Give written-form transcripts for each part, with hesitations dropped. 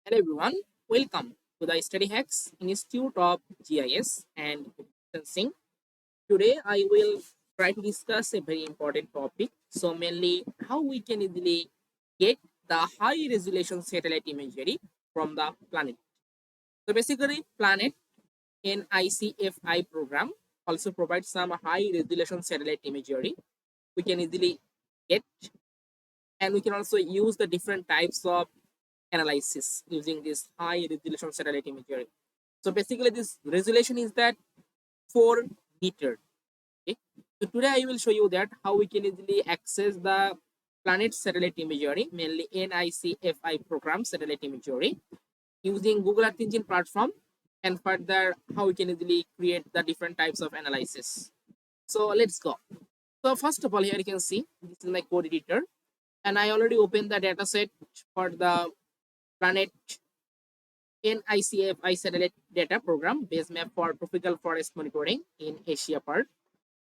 Hello everyone, welcome to the Study Hacks Institute of GIS and Sensing. Today I will try to discuss a very important topic. So mainly how we can easily get the high resolution satellite imagery from the planet. So basically planet NICFI program also provides some high resolution satellite imagery we can easily get, and we can also use the different types of analysis using this high resolution satellite imagery. So basically, this resolution is that 4 meter. Okay. So today I will show you that how we can easily access the planet satellite imagery, mainly NICFI program satellite imagery, using Google Earth Engine platform, and further how we can easily create the different types of analysis. So let's go. So first of all, here you can see this is my code editor, and I already opened the dataset for the planet NICFI satellite data program base map for tropical forest monitoring in Asia part.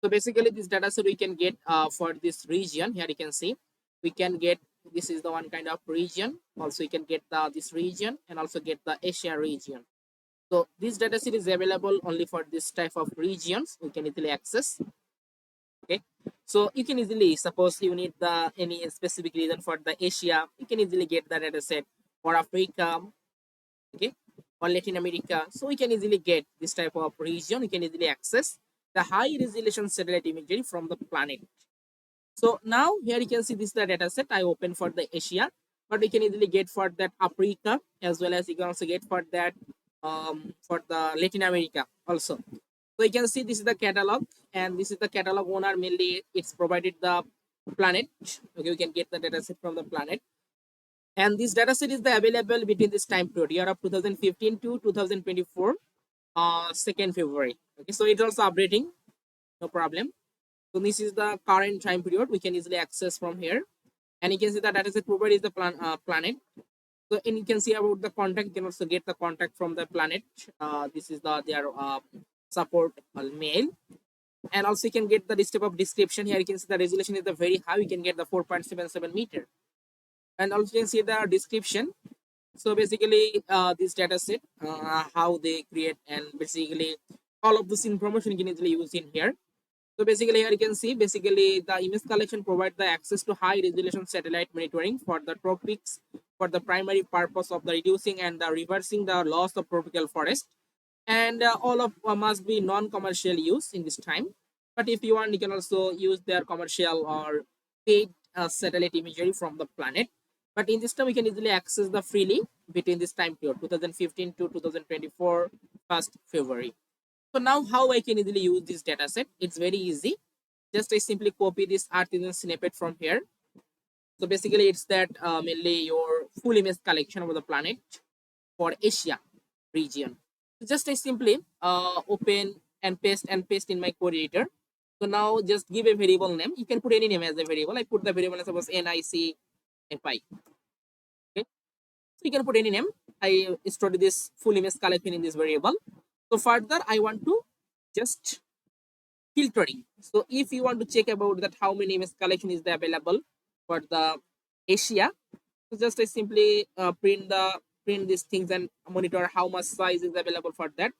So basically this data set we can get for this region. Here you can see we can get, this is the one kind of region. Also you can get this region and also get the Asia region. So this data set is available only for this type of regions we can easily access. Okay, so you can easily, suppose you need the any specific reason for the Asia, you can easily get the data set for Africa, okay, or Latin America. So we can easily get this type of region. We can easily access the high resolution satellite imagery from the planet. So now here you can see this is the data set I opened for the Asia, but we can easily get for that Africa, as well as you can also get for that for the Latin America also. So you can see this is the catalog, and this is the catalog owner, mainly it's provided the planet. Okay, you can get the data set from the planet, and this dataset is the available between this time period, year of 2015 to 2024, 2nd February. Okay, so it's also updating, no problem. So this is the current time period we can easily access from here, and you can see the dataset provided is the planet. So and you can see about the contact. You can also get the contact from the planet. This is their support mail, and also you can get the this type of description. Here you can see the resolution is the very high. You can get the 4.77 meter, and also you can see the description. So basically, this data set, how they create, and basically all of this information you can easily use in here. So basically, here you can see basically the image collection provides the access to high resolution satellite monitoring for the tropics for the primary purpose of the reducing and the reversing the loss of tropical forest, and all of must be non-commercial use in this time. But if you want, you can also use their commercial or paid satellite imagery from the planet. But in this time, we can easily access the freely between this time period 2015 to 2024, 1st February. So now how I can easily use this data set? It's very easy. Just I simply copy this artisan snippet from here. So basically it's that mainly your full image collection of the planet for Asia region. So just I simply open and paste in my code editor. So now just give a variable name. You can put any name as a variable. I put the variable as suppose NICFI. Okay. So you can put any name. I stored this full image collection in this variable. So further, I want to just filtering. So if you want to check about that how many image collection is there available for the Asia, so just I simply print these things and monitor how much size is available for that.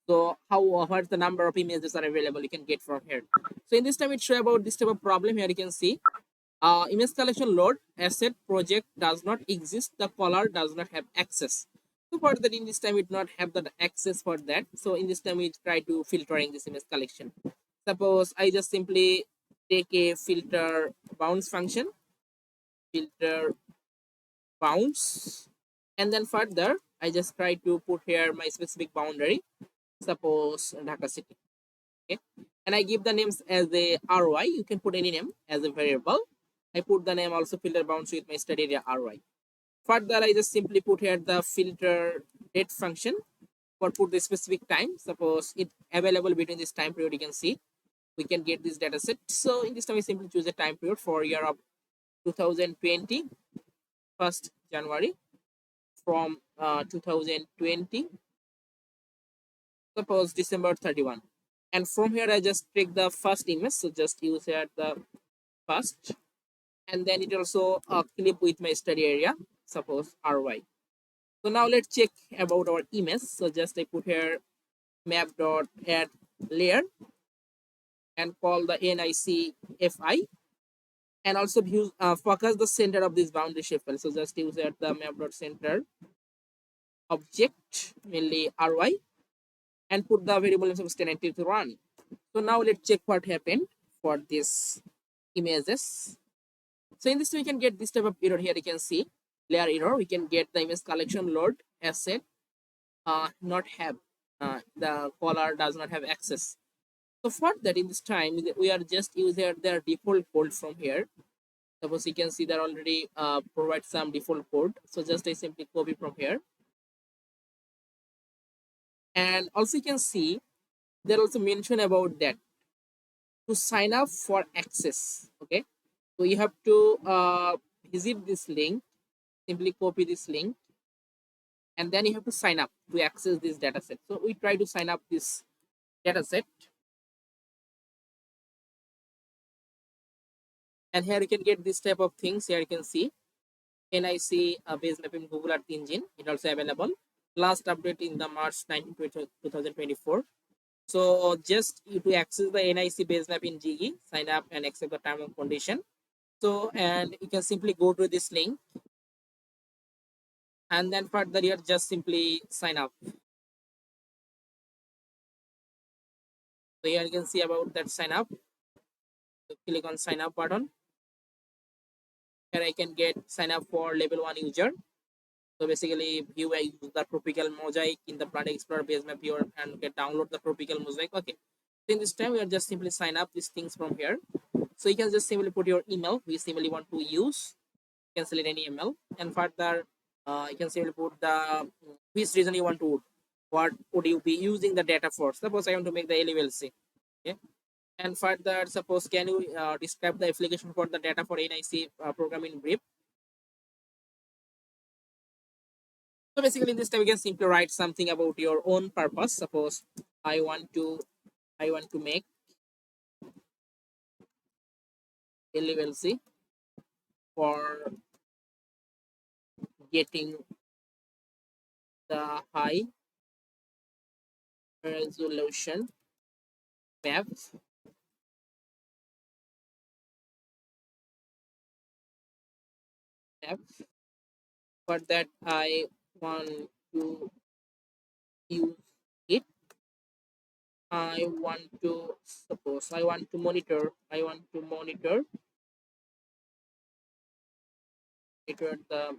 So how what's the number of images are available you can get from here. So in this time it show about this type of problem. Here you can see image collection load asset project does not exist, the caller does not have access. So for that, in this time it not have the access for that. So in this time we try to filtering this image collection. Suppose I just simply take a filter bounds function, filter bounds, and then further I just try to put here my specific boundary, suppose Dhaka city. Okay, and I give the names as a RY. You can put any name as a variable. I put the name also filter bounds with my study area RY. Further, I just simply put here the filter date function for put the specific time. Suppose it available between this time period, you can see we can get this data set. So in this time, we simply choose a time period for year of 2020, 1st January from 2020, suppose December 31. And from here, I just take the first image. So just use here the first, and then it also clip with my study area, suppose RY. So now let's check about our image. So just I put here map.add layer and call the NICFI, and also view focus the center of this boundary shape file. So just use at the map.center object, mainly RY, and put the variable name of 10 to run. So now let's check what happened for this images. So in this we can get this type of error here. You can see layer error. We can get the image collection load asset not have the caller does not have access. So for that, in this time we are just using their default code from here. Suppose you can see that already provide some default code. So just I simply copy from here, and also you can see they also mention about that to sign up for access. Okay, so you have to visit this link, simply copy this link, and then you have to sign up to access this data set. So we try to sign up this data set, and here you can get this type of things. Here you can see NIC base mapping Google Earth Engine. It also available. Last update in the March 19, 2024. So just you to access the NIC base map in GE, sign up and accept the term and condition. So and you can simply go to this link, and then further you just simply sign up. So here you can see about that sign up. So click on sign up button. Here I can get sign up for level 1 user. So basically view I use the tropical mosaic in the Planet Explorer base map here and get download the tropical mosaic. Okay. So in this time we are just simply sign up these things from here. So you can just simply put your email which simply want to use. You can select any email, and further you can simply put the which reason you want to, what would you be using the data for. Suppose I want to make the LULC. Okay. And further, suppose can you describe the application for the data for NIC program in brief. So basically, in this time you can simply write something about your own purpose. Suppose I want to make LULC for getting the high resolution map. For that, I want to use it. I want to suppose I want to monitor. Monitor the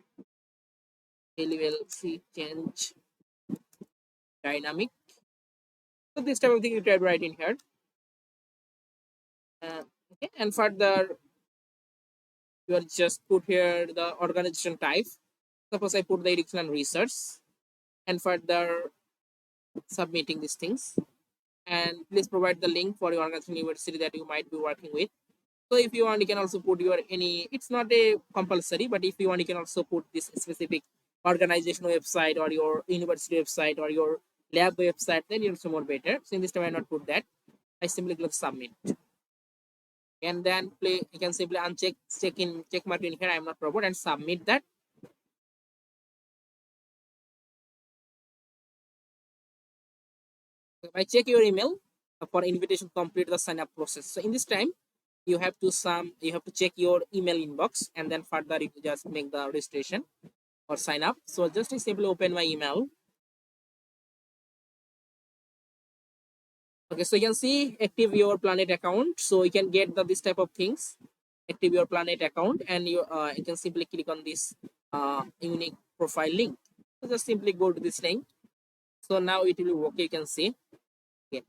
LULC change dynamic. So this type of thing you try to write in here. Okay, and further you are just put here the organization type. Suppose I put the education and research, and further submitting these things. And please provide the link for your organization university that you might be working with. So if you want, you can also put your any. It's not a compulsory, but if you want, you can also put this specific organization website or your university website or your lab website. Then it's more better. So in this time, I not put that. I simply click submit, and then play. You can simply uncheck check mark in here. I am not robot and submit that. So if I check your email for invitation, complete the sign up process. So in this time, you have to check your email inbox, and then further you just make the registration or sign up. So just simply open my email. Okay, so you can see active your Planet account. So you can get this type of things. Active your Planet account, and you can simply click on this unique profile link. So just simply go to this link. So now it will work. You can see. Okay.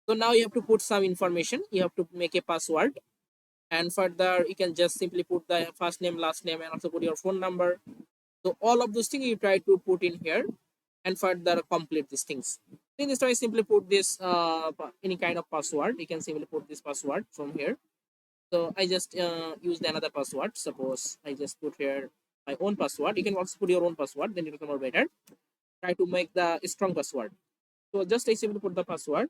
So now you have to put some information. You have to make a password, and further you can just simply put the first name, last name, and also put your phone number. So all of those things you try to put in here, and further complete these things. In this way, simply put this any kind of password. You can simply put this password from here. So I just used another password. Suppose I just put here my own password. You can also put your own password. Then it will come out better. Try to make the strong password. So just I simply put the password.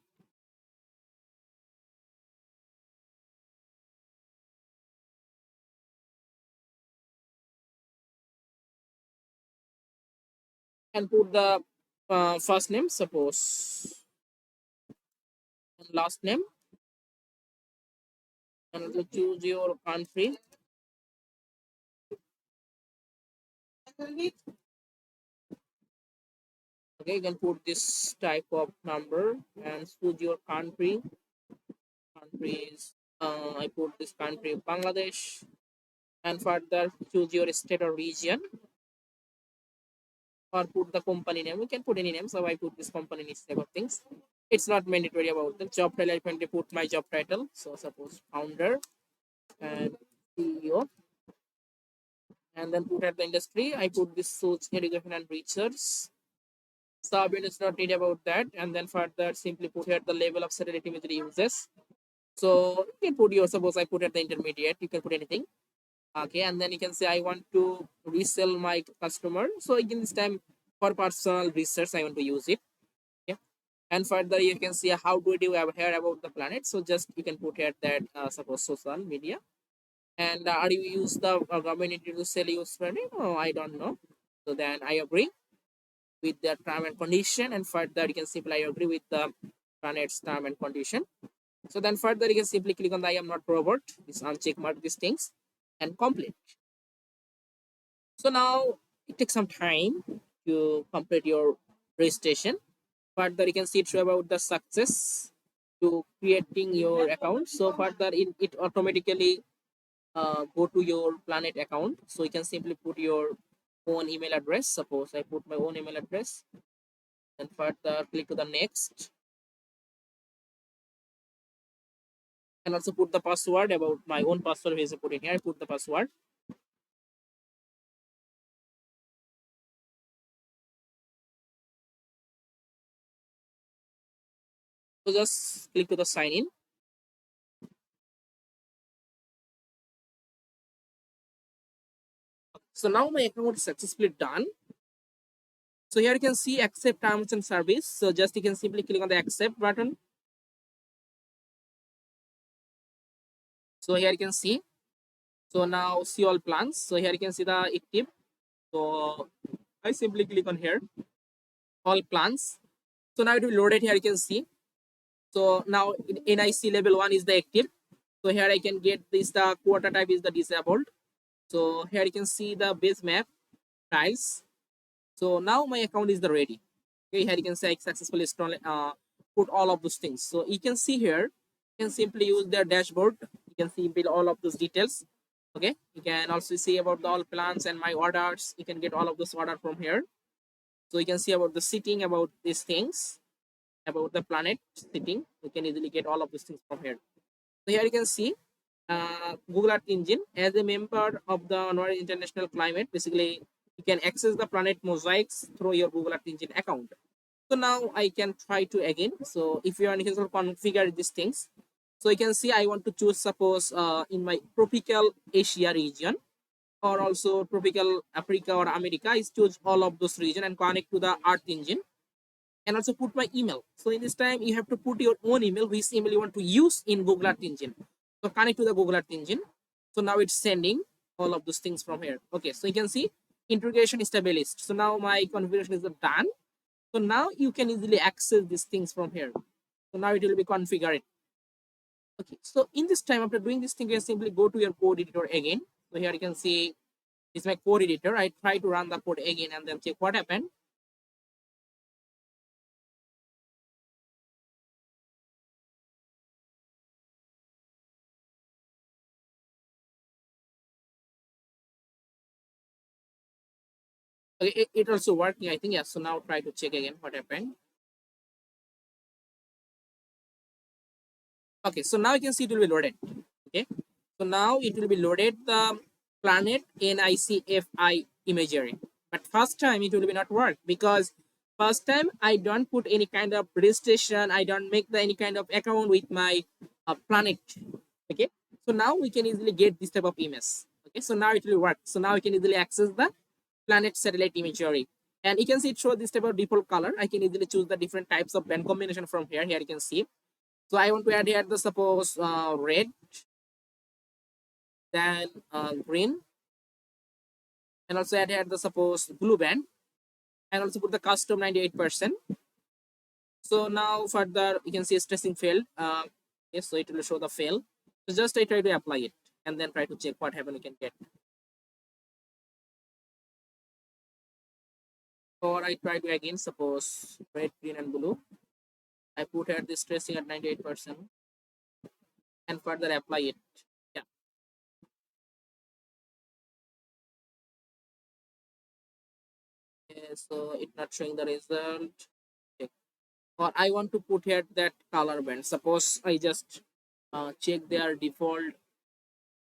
and put the first name, suppose, and last name, and also choose your country. Okay, you can put this type of number and choose your country. Country is I put this country Bangladesh, and further choose your state or region, or put the company name. You can put any name. So I put this company name type of things. It's not mandatory about the job title. I can put my job title. So suppose founder and CEO, and then put at the industry. I put this source education and research. Subin is not need about that, and then further simply put here the level of satellite imagery uses. So you can put your, suppose I put at the intermediate. You can put anything. Okay, and then you can say I want to resell my customer. So again this time for personal research I want to use it. Yeah, and further you can see how do you have heard about the planet. So just you can put here that suppose social media, and are you use the community to sell your planet? Oh, I don't know. So then I agree with the term and condition, and further you can simply I agree with the planet's term and condition. So then further you can simply click on the I am not robot, this uncheck mark these things, and complete. So now it takes some time to complete your registration. Further, you can see it about the success to creating your account. So further, it automatically go to your Planet account. So you can simply put your own email address. Suppose I put my own email address, and further click to the next, and also put the password about my own password. Is put in here. I put the password. So just click to the sign in. So now my account is successfully done. So here you can see accept terms and service. So just you can simply click on the accept button. So here you can see. So now see all plans. So here you can see the active. So I simply click on here, all plans. So now it will load it. Here you can see. So now in NIC level 1 is the active. So here I can get this, the quarter type is the disabled. So here you can see the base map tiles. So now my account is the ready. Okay, here you can say I successfully put all of those things. So you can see here, you can simply use their dashboard. You can see build all of those details. Okay, you can also see about the all plans and my orders. You can get all of those order from here. So you can see about the sitting, about these things, about the planet sitting. You can easily get all of these things from here. So here you can see Google Earth Engine as a member of the Honorary International Climate. Basically, you can access the planet mosaics through your Google Earth Engine account. So now I can try to again. So if you are in to configure these things, so you can see I want to choose suppose in my tropical Asia region, or also tropical Africa or America. Is choose all of those region and connect to the Earth Engine, and also put my email. So in this time you have to put your own email, which email you want to use in Google Earth Engine. So connect to the Google Earth Engine. So now it's sending all of those things from here. Okay, so you can see integration established. So now my configuration is done. So now you can easily access these things from here. So now it will be configured. Okay, so in this time after doing this thing, you can simply go to your code editor again. So here you can see it's my code editor. I try to run the code again and then check what happened. Okay, it also working, I think. Yeah, so now try to check again what happened. Okay, so now you can see it will be loaded. Okay, so now it will be loaded the planet NICFI imagery. But first time it will be not work because first time I don't put any kind of registration. I don't make any kind of account with my planet. Okay, so now we can easily get this type of image. Okay, so now it will work. So now we can easily access the planet satellite imagery. And you can see it show this type of default color. I can easily choose the different types of band combination from here. Here you can see. So I want to add here the suppose red, then green, and also add here the suppose blue band, and also put the custom 98%. So now further you can see stressing failed. Yes, so it will show the fail. So just I try to apply it and then try to check what happen we can get. Or I try to again, suppose red, green, and blue. I put here this stressing at 98% and further apply it. Yeah. Okay, so it's not showing the result. Okay. Or I want to put here that color band. Suppose I just check their default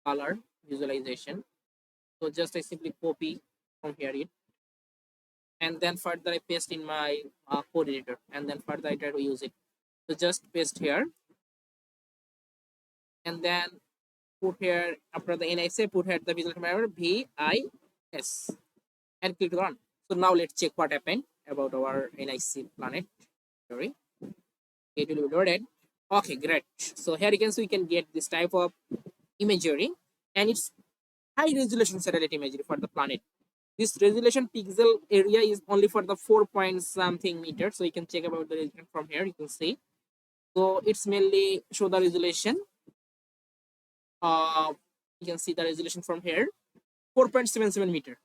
color visualization. So just I simply copy from here it, and then further I paste in my code editor, and then further I try to use it. So just paste here, and then put here after the NICFI, put here the visual member VIS and click run. So now let's check what happened about our NIC planet. Sorry, it will be loaded. Okay, great. So here you can see we can get this type of imagery, and it's high resolution satellite imagery for the planet. This resolution pixel area is only for the 4 point something meters. So you can check about the resolution from here. You can see. So it's mainly show the resolution. You can see the resolution from here, 4.77 meter.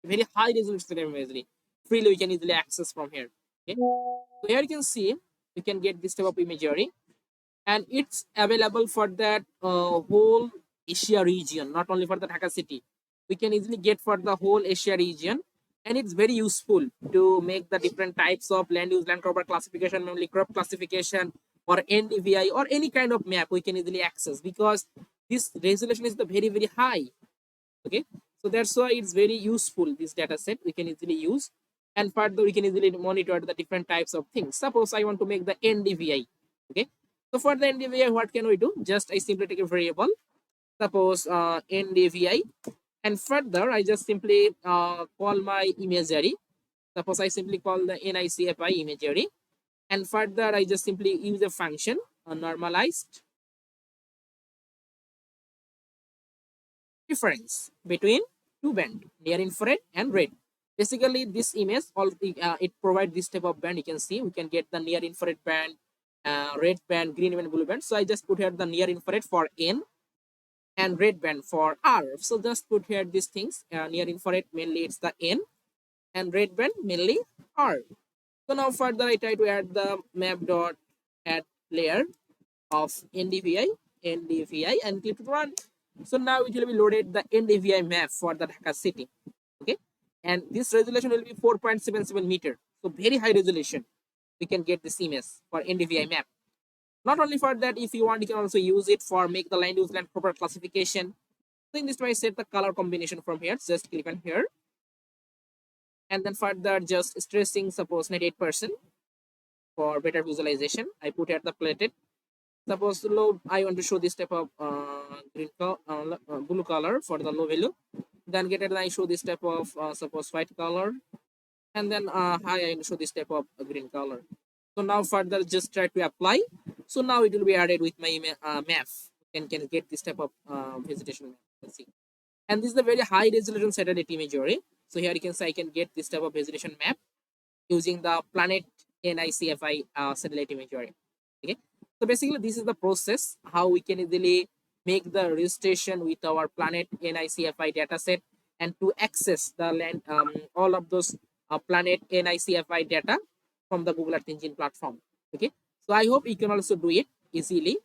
Very high resolution imagery. Freely we can easily access from here. Okay. So here you can see you can get this type of imagery, and it's available for that whole Asia region, not only for the Dhaka city. We can easily get for the whole Asia region, and it's very useful to make the different types of land use land cover classification, mainly crop classification, or NDVI, or any kind of map we can easily access, because this resolution is the very high. Okay, so that's why it's very useful. This data set we can easily use, and further we can easily monitor the different types of things. Suppose I want to make the NDVI. Okay, so for the NDVI, what can we do? Just I simply take a variable, suppose NDVI, and further I just simply call my imagery. Suppose I simply call the NICFI imagery, and further I just simply use a function normalized difference between two band, near infrared and red. Basically this image it provides this type of band. You can see we can get the near infrared band, red band, green band, blue band. So I just put here the near infrared for N and red band for R. So just put here these things. Near infrared mainly it's the N, and red band mainly R. So now further I try to add the map dot add layer of NDVI, and click run. So now it will be loaded the NDVI map for the Dhaka city. Okay, and this resolution will be 4.77 meter. So very high resolution. We can get this image for NDVI map. Not only for that, if you want, you can also use it for make the land use land proper classification. So in this way, set the color combination from here. Just click on here, and then further just stressing suppose 98% for better visualization. I put here the plated. Suppose low, I want to show this type of blue color for the low value. Then get it, I show this type of suppose white color, and then high I show this type of green color. So now further just try to apply. So now it will be added with my map. Can get this type of vegetation map. Let's see. And this is a very high resolution satellite imagery. So here you can say I can get this type of vegetation map using the planet NICFI satellite imagery. Okay. So basically this is the process how we can easily make the registration with our planet NICFI dataset, and to access the land all of those planet NICFI data from the Google Earth Engine platform. Okay, so I hope you can also do it easily.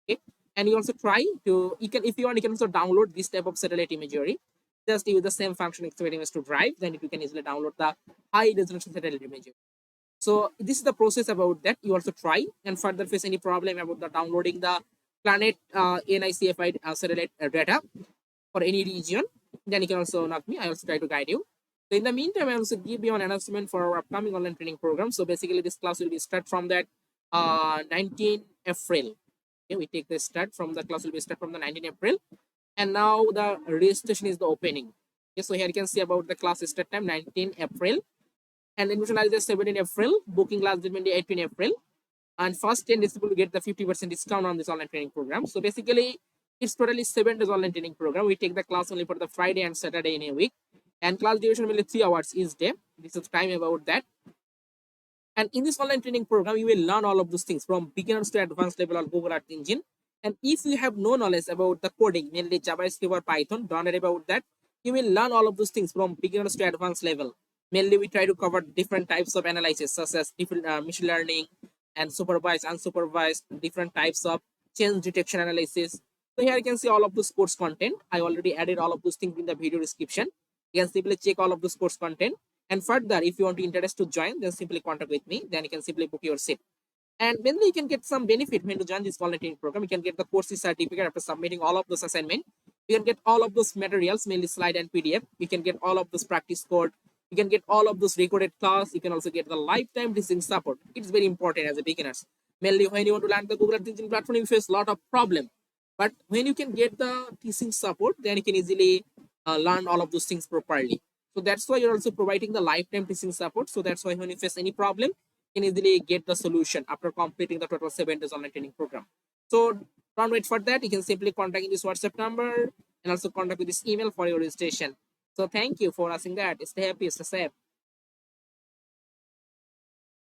Okay, and you also try to if you want you can also download this type of satellite imagery. Just use the same function expecting us to drive, then you can easily download the high resolution satellite imagery. So this is the process about that. You also try, and further face any problem about the downloading the planet NICFI satellite data for any region, then you can also knock me. I also try to guide you. So in the meantime, I also give you an announcement for our upcoming online training program. So basically, this class will be start from that 19 April. Okay, we take the start from the class will be start from the 19 April, and now the registration is the opening. Okay, so here you can see about the class start time 19 April, and admission is 17 April. Booking last date 18 April, and first 10 days will get the 50% discount on this online training program. So basically, it's totally 7 days online training program. We take the class only for the Friday and Saturday in a week. and class duration will be 3 hours each day. This is time about that. And in this online training program, you will learn all of those things from beginners to advanced level of Google Earth Engine. And if you have no knowledge about the coding, mainly JavaScript or Python, don't worry about that. You will learn all of those things from beginners to advanced level. Mainly, we try to cover different types of analysis, such as different machine learning and supervised, unsupervised, different types of change detection analysis. So here you can see all of those course content. I already added all of those things in the video description. You can simply check all of those course content. And further, if you want to interest to join, then simply contact with me. Then you can simply book your seat. And mainly you can get some benefit when you join this volunteering program. You can get the courses certificate after submitting all of those assignments. You can get all of those materials, mainly slide and PDF. You can get all of those practice code. You can get all of those recorded class. You can also get the lifetime teaching support. It's very important as a beginners. Mainly when you want to learn the Google teaching platform, you face a lot of problem. But when you can get the teaching support, then you can easily learn all of those things properly. So that's why you're also providing the lifetime teaching support. So that's why when you face any problem, you can easily get the solution after completing the total 7 days online training program. So don't wait for that. You can simply contact this WhatsApp number and also contact with this email for your registration. So thank you for asking that. Stay happy, stay safe.